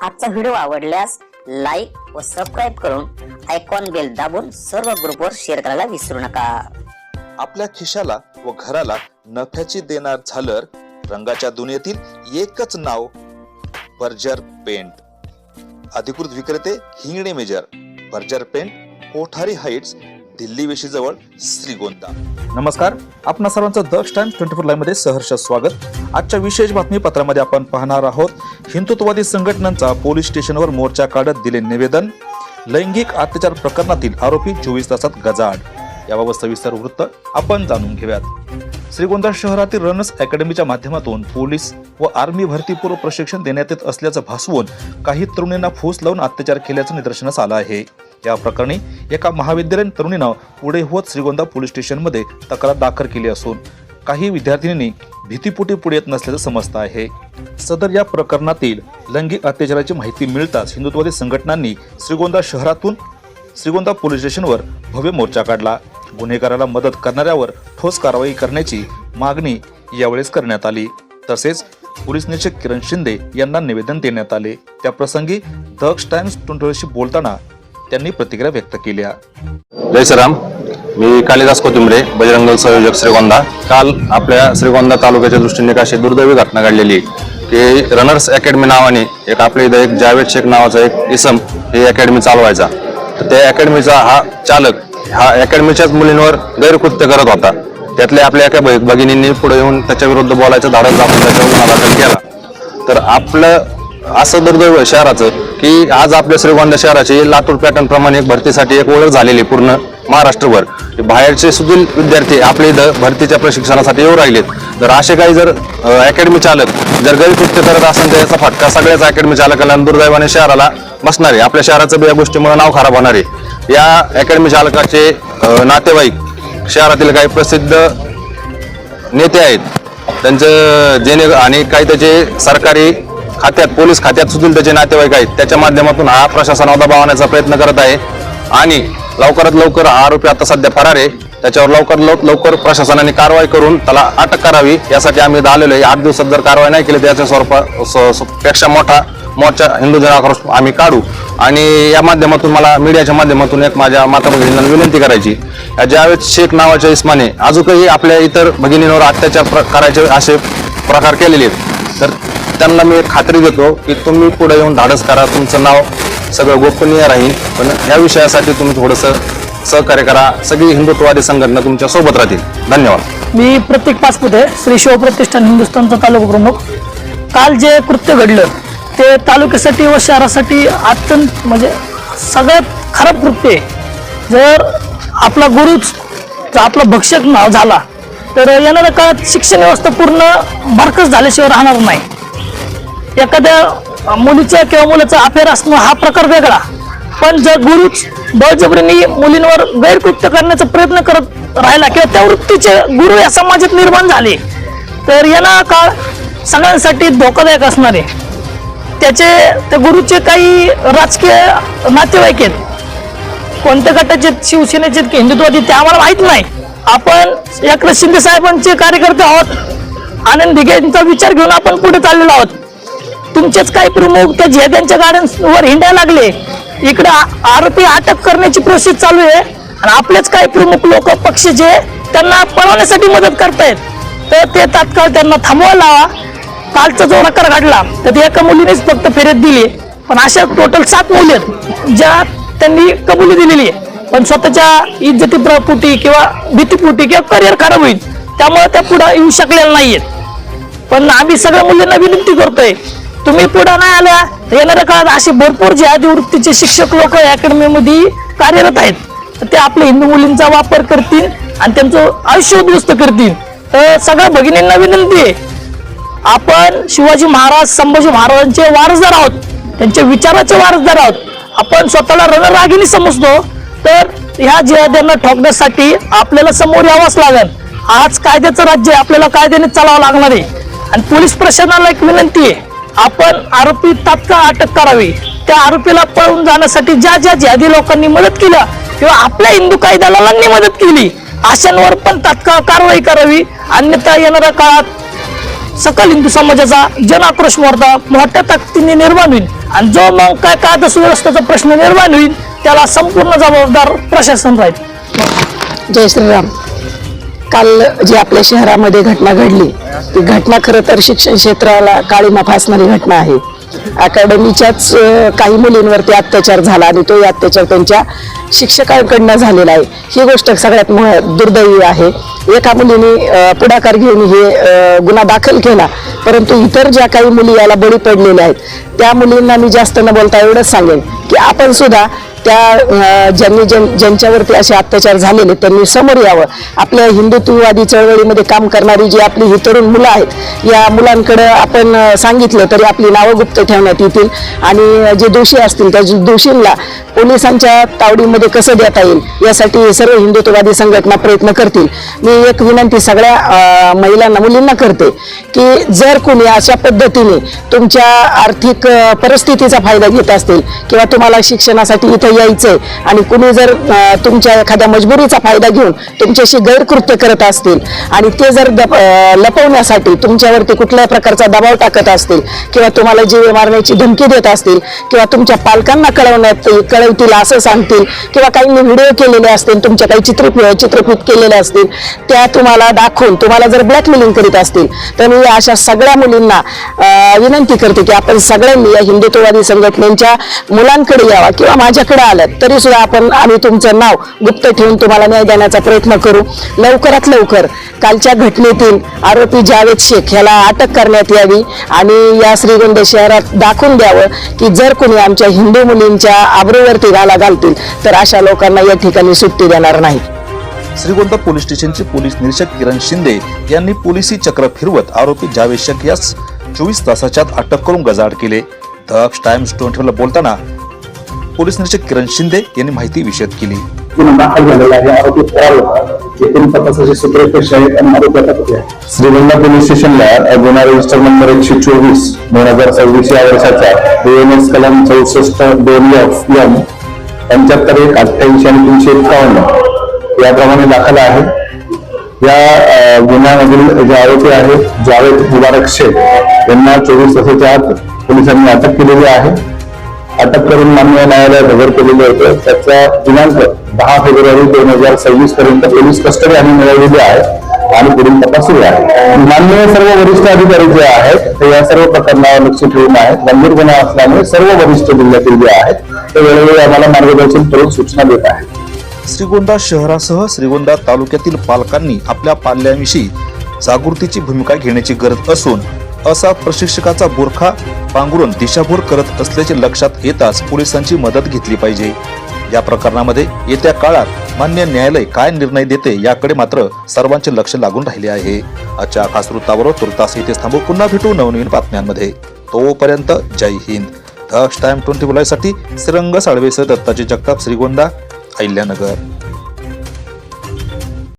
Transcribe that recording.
आजचा व्हिडिओ आवडल्यास लाईक व सबस्क्राईब करून आयकॉन बेल दाबून सर्व ग्रुपवर शेअर करायला विसरू नका। आपल्या खिशाला व घराला नफ्याची देणार झालर रंगाच्या दुनियेतील एकच नाव बर्जर पेंट। अधिकृत विक्रेते Hingane major, Berger paint, Kothari heights, Delhi वेशीजवळ, श्रीगोंदा। नमस्कार, आपणा सर्वांचं द टाइम्स 24 लाईव्ह मध्ये सहर्ष स्वागत। आजच्या विशेष बातमीपत्रामध्ये आपण पाहणार आहोत हिंदुत्ववादी संघटनांचा पोलीस स्टेशनवर मोर्चा काढत दिले निवेदन, लैंगिक अत्याचार प्रकरणातील आरोपी 24 तासात गजाआड। याबाबत सविस्तर वृत्त आपण जाणून घेऊयात। श्रीगोंदा शहरातील रनर्स अकॅडमीच्या माध्यमातून पोलीस व आर्मी भरतीपूर्व प्रशिक्षण देण्यात येत असल्याचं भासवून काही तरुणींना फूस लावून अत्याचार केल्याचं निदर्शनास आलं आहे। या प्रकरणी एका महाविद्यालयीन तरुणीनं पुढे होत श्रीगोंदा पोलीस स्टेशनमध्ये तक्रार दाखल केली असून काही विद्यार्थिनींनी भीतीपोटी पुढे येत नसल्याचं समजतं आहे। सदर या प्रकरणातील लैंगिक अत्याचाराची माहिती मिळताच हिंदुत्ववादी संघटनांनी श्रीगोंदा शहरातून श्रीगोंदा पोलीस स्टेशनवर भव्य मोर्चा काढला। गुन्हेगाराला मदत करणाऱ्यावर ठोस कारवाई करण्याची मागणी यावेळेस करण्यात आली। तसेच पोलीस निरीक्षक किरण शिंदे यांना निवेदन देण्यात आले। त्या प्रसंगी द टाइम्स 24 बोलताना त्यांनी प्रतिक्रिया व्यक्त केल्या। जय श्रीराम, मी कालिदास कोथिंबरे, बजरंग दल संयोजक श्रीगोंदा। काल आपल्या श्रीगोंदा तालुक्याच्या दृष्टीने एक अशी दुर्दैवी घटना घडलेली की रनर्स अकॅडमी नावाने एक आपल्या इथं एक जावेद शेख नावाचा एक इसम ही अकॅडमी चालवायचा। तर त्या अकॅडमीचा हा चालक हा अकॅडमीच्याच मुलींवर गैरकृत्य करत होता। त्यातल्या आपल्या एका भगिनींनी पुढे येऊन त्याच्या विरुद्ध बोलायचं धाडस दाखवून त्याच्यावर गुन्हा दाखल केला। तर आपलं असं दुर्दैव शहराचं की आज आपल्या श्रीगोंदा शहराची लातूर पॅटर्न प्रमाणे एक भरतीसाठी एक ओळख झालेली पूर्ण महाराष्ट्रभर। बाहेरचे सुद्धा विद्यार्थी आपल्या इथं भरतीच्या प्रशिक्षणासाठी येऊ राहिलेत। जर असे काही जर अकॅडमी चालक जर गैरकृत्य करत असेल तर याचा फटका सगळ्याच अकॅडमी चालकाला दुर्दैवाने शहराला बसणार आहे। आपल्या शहराचं या गोष्टीमुळे नाव खराब होणार आहे। या अकॅडमी चालकाचे नातेवाईक शहरातील काही प्रसिद्ध नेते आहेत, त्यांचं जेणे आणि काही त्याचे सरकारी खात्यात पोलीस खात्यात सुद्धा त्याचे नातेवाईक आहेत। त्याच्या माध्यमातून हा प्रशासनावर दबाव आणण्याचा प्रयत्न करत आहे आणि लवकरात लवकर हा आरोपी आता सध्या फरार आहे। त्याच्यावर लवकर प्रशासनाने कारवाई करून त्याला अटक करावी यासाठी आम्ही आलेलो आहे। 8 दिवसात जर कारवाई नाही केली त्याच्या स्वरूपापेक्षा मोठा मोर्चा हिंदू जनाक्रोश आम्ही काढू। आणि या माध्यमातून मला मीडियाच्या माध्यमातून एक माझ्या माता भगिनींना विनंती करायची, जावेद शेख नावाच्या इस्माने अजूनही आपल्या इतर भगिनींवर अत्याचार करायचे असे प्रकार केलेले आहेत। तर त्यांना मी खात्री देतो की तुम्ही पुढे येऊन धाडस करा, तुमचं नाव सगळं गोपनीय राहील, पण या विषयासाठी तुम्ही थोडंसं सहकार्य करा। सगळी हिंदुत्ववादी संघटना तुमच्या सोबत राहतील। धन्यवाद। मी प्रतीक पाचपुते, श्री शिवप्रतिष्ठान हिंदुस्थानचा तालुका प्रमुख। काल जे कृत्य घडलं ते तालुक्यासाठी व शहरासाठी अत्यंत म्हणजे सगळ्यात खराब कृत्य आहे। जर आपला गुरुच आपला भक्षक नाव झाला तर येणाऱ्या काळात शिक्षण व्यवस्था पूर्ण भरकस झाल्याशिवाय राहणार नाही। एखाद्या मुलीचा किंवा मुलाचा अफेअर असणं हा प्रकार वेगळा, पण जर गुरुच बळजबरीने मुलींवर गैरकृत्य करण्याचा प्रयत्न करत राहिला किंवा त्या वृत्तीचे गुरु या समाजात निर्माण झाले तर येणारा काळ सगळ्यांसाठी धोकादायक असणार आहे। त्या गुरुचे काही राजकीय नातेवाईक आहेत, कोणत्या गटाचे, शिवसेनेचे की हिंदुत्ववादी ते आम्हाला माहित नाही। आपण एकनाथ शिंदे साहेबांचे कार्यकर्ते आहोत, आनंद दिघे यांचा विचार घेऊन आपण पुढे चाललेलो आहोत। तुमचेच काही प्रमुख त्या जेद्यांच्या गाड्यांवर हिंडायला लागले, इकडे आरोपी अटक करण्याची प्रोसेस चालू आहे आणि आपलेच काही प्रमुख लोक पक्ष जे त्यांना पळवण्यासाठी मदत करतायत तर ते तात्काळ त्यांना थांबवायला लावा। कालचा जो प्रकार घडला तर ते एका मुलीनेच फक्त फिर्याद दिली, पण अशा टोटल 7 मुली आहेत ज्या त्यांनी कबुली दिलेली आहे, पण स्वतःच्या इज्जतीपोटी किंवा भीतीपोटी किंवा करिअर खराब होईल त्यामुळे त्या पुढे येऊ शकलेल्या नाहीयेत। पण आम्ही सगळ्या मुलींना विनंती करतोय, तुम्ही पुढे नाही आल्या येणाऱ्या काळात असे भरपूर जिहादी वृत्तीचे शिक्षक लोक अकॅडमीमध्ये कार्यरत आहेत, ते आपल्या हिंदू मुलींचा वापर करतील आणि त्यांचं आयुष्य उद्ध्वस्त करतील। तर सगळ्या भगिनींना विनंती आहे, आपण शिवाजी महाराज, संभाजी महाराजांचे वारसदार आहोत, त्यांच्या विचाराचे वारसदार आहोत। आपण स्वतःला रणरागिणी समजतो तर ह्या जिहाद्यांना ठोकण्यासाठी आपल्याला समोर यावंच लागेल। आज कायद्याचं राज्य आहे, आपल्याला कायद्याने चालावं लागणार आहे। आणि पोलीस प्रशासनाला एक विनंती आहे, आपण आरोपी तात्काळ अटक करावी। त्या आरोपीला पळून जाण्यासाठी ज्या जिहादी लोकांनी मदत केली किंवा आपल्या हिंदू कायदा दलालांनी मदत केली अशांवर पण तात्काळ कारवाई करावी, अन्यथा येणाऱ्या काळात सकल हिंदू समाजाचा जन आक्रोश मोर्चा मोठ्या ताकदीने निर्माण होईल आणि जो मग काय कायदा सुव्यवस्थेचा प्रश्न निर्माण होईल त्याला संपूर्ण जबाबदार प्रशासन राहील. जय श्रीराम. काल जी आपल्या शहरामध्ये घटना घडली ती घटना खरं तर शिक्षण क्षेत्राला काळीमा फासणारी घटना आहे. अकॅडमीच्याच काही मुलींवरती अत्याचार झाला आणि तो अत्याचार त्यांच्या शिक्षकांकडनं झालेला आहे. ही गोष्ट सगळ्यात दुर्दैवी आहे. एका मुलीने पुढाकार घेऊन हे गुन्हा दाखल केला, परंतु इतर ज्या काही मुली याला बळी पडलेल्या आहेत त्या मुलींना मी जास्त न बोलता एवढंच सांगेन की आपण सुद्धा त्या ज्यांच्यावरती असे अत्याचार झालेले त्यांनी समोर यावं. आपल्या हिंदुत्ववादी चळवळीमध्ये काम करणारी जी आपली ही तरुण मुलं आहेत या मुलांकडे आपण सांगितलं तरी आपली नावं गुप्त ठेवण्यात येतील आणि जे दोषी असतील त्या दोषींना पोलिसांच्या तावडीमध्ये कसं देता येईल यासाठी सर्व हिंदुत्ववादी संघटना प्रयत्न करतील. मी एक विनंती सगळ्या महिलांना मुलींना करते की जर कोणी अशा पद्धतीने तुमच्या आर्थिक परिस्थितीचा फायदा घेत असतील किंवा तुम्हाला शिक्षणासाठी इथं यायचंय आणि कुणी जर तुमच्या एखाद्या मजबुरीचा फायदा घेऊन तुमच्याशी गैरकृत्य करत असतील आणि ते जर लपवण्यासाठी तुमच्यावरती कुठल्याही प्रकारचा दबाव टाकत असतील किंवा तुम्हाला जीव मारण्याची धमकी देत असतील किंवा तुमच्या पालकांना कळवतील असं सांगतील किंवा काहींनी व्हिडिओ केलेले असतील, तुमच्या काही चित्रफित केलेले असतील, त्या तुम्हाला दाखवून तुम्हाला जर ब्लॅकमेलिंग करीत असतील तर मी अशा सगळ्या मुलींना विनंती करते की आपण सगळ्यांनी या हिंदुत्ववादी संघटनेच्या मुलांकडे यावा किंवा माझ्याकडे आलं तरी सुद्धा आम्ही तुमचं नाव गुप्त ठेवून तुम्हाला न्याय देण्याचा प्रयत्न करू. लवकरात लवकर कालच्या घटनेतील आरोपी जावेद शेख याला अटक करण्यात यावी आणि या श्रीगोंदा शहरात दाखवून द्यावं की जर कोणी आमच्या हिंदू मुलींच्या आबरूवरती घाला घालतील तर अशा लोकांना या ठिकाणी सुट्टी देणार नाही. श्रीगोंदा पोलीस स्टेशनचे पोलीस निरीक्षक किरण शिंदे यांनी पोलिसी चक्र फिरवत आरोपी जावेद शेख यास 24 तासाच्या आत अटक करून गजाआड केले. द टाइम्स 24 बोलताना पोलीस निरीक्षक किरण शिंदे यांनी माहिती विशद केली. दाखल झालेला आहे. आरोपी फरार होता. एकूण तपासाचे सूत्र कसे आहेत आणि आरोपी अटक होते. श्रीगोंदा पोलीस स्टेशनला गुन्हा रजिस्टर नंबर 124/2026 या वर्षाचा BNS कलम 64(2)(m) 75(1)88 आणि 351 याप्रमाणे दाखल आहे. या गुन्ह्यामधील जे आरोपी आहेत जावेद मुबारक शेख यांना 24 तासाच्या आत पोलिसांनी अटक केलेली आहे. अटक करून माननीय न्यायालयात हजर केलेले होते. त्याचा दिनांक 10 फेब्रुवारी 2026 पर्यंत पोलीस कस्टडी आम्ही मिळवलेली आहे आणि पुढील तपास सुरू आहे. माननीय सर्व वरिष्ठ अधिकारी जे आहेत ते या सर्व प्रकरणावर लक्ष ठेवून आहेत. गंभीर गुन्हा असल्यामुळे सर्व वरिष्ठ जिल्ह्यातील जे आहेत ते वेळोवेळी आम्हाला मार्गदर्शन करून सूचना देत आहेत. श्रीगोंदा शहरासह श्रीगोंदा तालुक्यातील पालकांनी आपल्या पाल्यांविषयी जागृतीची भूमिका घेण्याची गरज असून असा प्रशिक्षकाचा बुरखा पांघरून दिशाभूल करत असल्याचे लक्षात येताच पोलिसांची मदत घेतली पाहिजे. या प्रकरणामध्ये येत्या काळात मान्य न्यायालय काय निर्णय देते याकडे मात्र सर्वांचे लक्ष लागून राहिले आहे. आजच्या खास वृत्तावर तुर्तास इथेच थांबू. पुन्हा भेटू नवनवीन बातम्यांमध्ये. तोपर्यंत जय हिंद. द टाइम 24 साठी श्रीरंग साळवेसह दत्ताजी जगताप, श्रीगोंदा, अहिल्यानगर.